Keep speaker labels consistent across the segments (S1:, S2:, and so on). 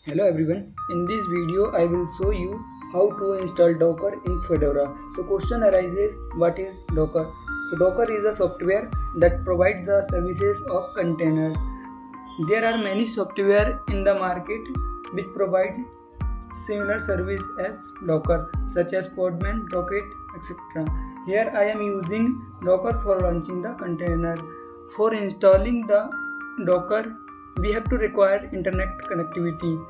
S1: Hello everyone, in this video I will show you how to install Docker in Fedora. So question arises, what is Docker? So Docker is a software that provides the services of containers. There are many software in the market which provide similar service as Docker such as Podman, Rocket, etc. Here I am using Docker for launching the container. For installing the Docker we have to require internet connectivity.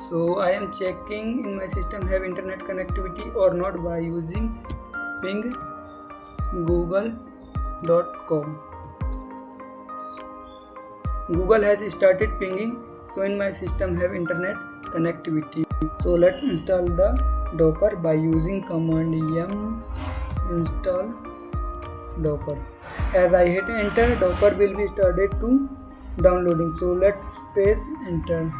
S1: So I am checking in my system have internet connectivity or not by using ping google.com. Google has started pinging, so in my system have internet connectivity. So let's install the Docker by using command yum install Docker. As I hit enter, Docker will be started to downloading. So let's press enter.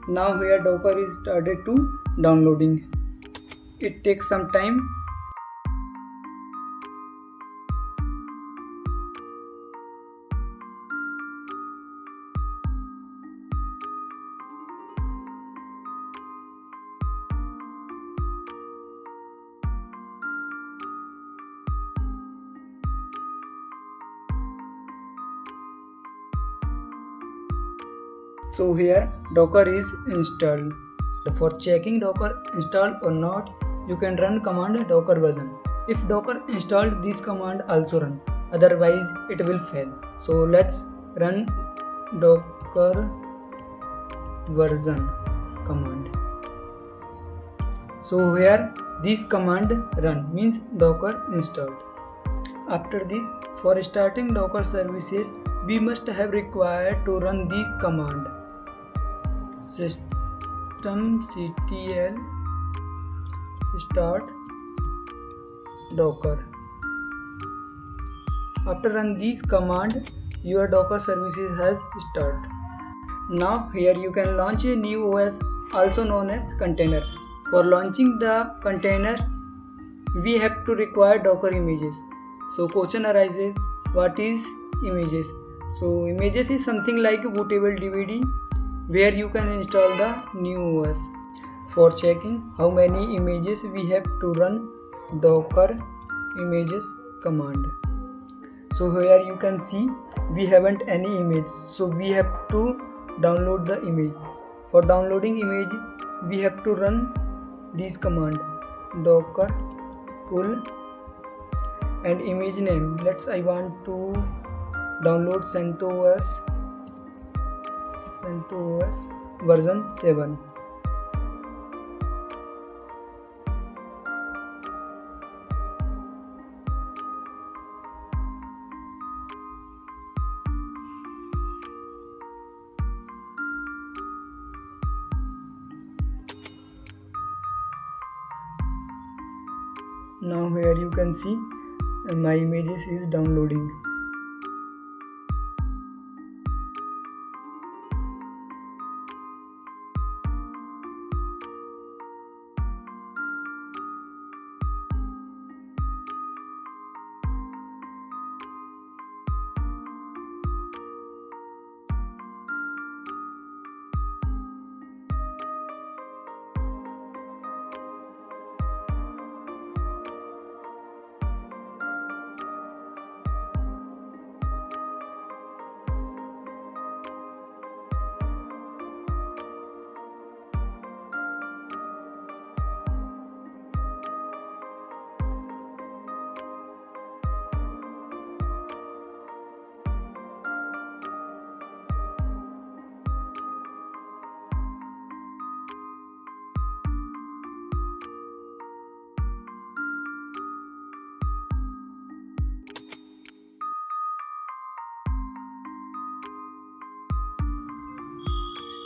S1: Now here Docker is started to downloading. It takes some time. So here Docker is installed. For checking Docker installed or not, you can run command docker version. If Docker installed, this command also run. Otherwise it will fail. So let's run docker version command. So here this command run means Docker installed. After this, for starting Docker services, we must have required to run this command systemctl start docker. After run this command, your Docker services has started. Now here you can launch a new OS also known as container. For launching the container, we have to require Docker images. So question arises, what is images? So images is something like a bootable DVD where you can install the new OS. For checking how many images we have to run docker images command. So here you can see we haven't any image, so we have to download the image. For downloading image we have to run this command docker pull and image name. I want to download CentOS version 7. Now here you can see my images is downloading.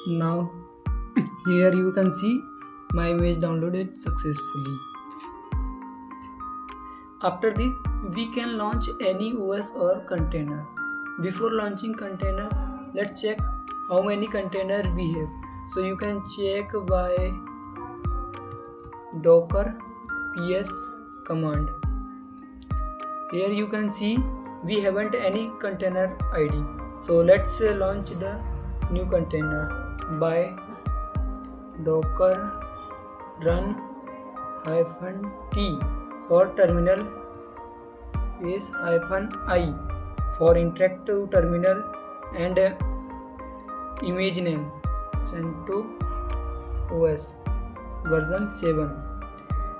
S1: Now here you can see my image downloaded successfully. After this we can launch any OS or container. Before launching container, let's check how many container we have. So you can check by docker ps command. Here you can see we haven't any container ID. So let's launch the new container by docker run -t for terminal space -i for interactive terminal and image name CentOS version 7.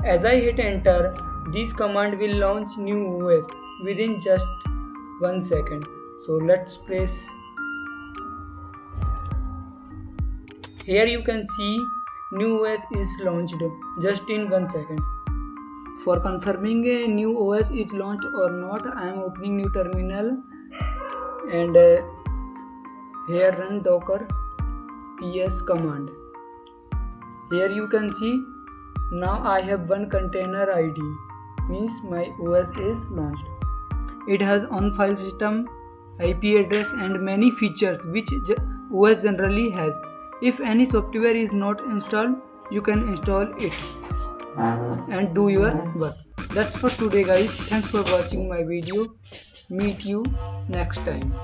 S1: As I hit enter, this command will launch new OS within just 1 second. So let's press. Here you can see new OS is launched just in 1 second. For confirming a new OS is launched or not, I am opening new terminal and here run docker ps command. Here you can see now I have one container ID, means my OS is launched. It has on file system, IP address and many features which OS generally has. If any software is not installed, you can install it and do your work. That's for today guys. Thanks for watching my video. Meet you next time.